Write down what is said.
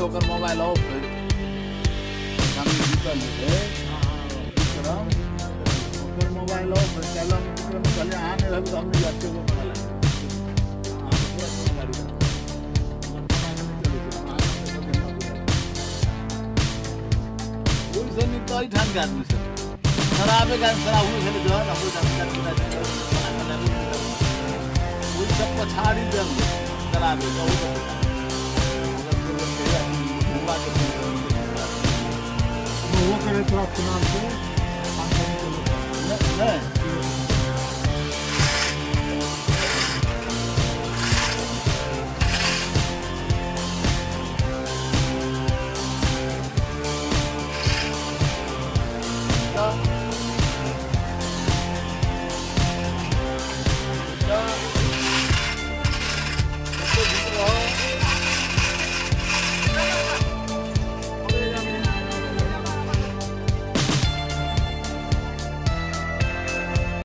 होकर mobile of है हम निकल गए विक्रम फिर मोबाइल ऑफ है चलो विक्रम चले आने रहे तो हमने जाते हुए बना लिया कोई से नहीं तो ही ठान के आदमी से शराबे का शराब हुई है जो ना कोई सब पछाड़ी दे शराबे का वो करे तो आप नाम से नहीं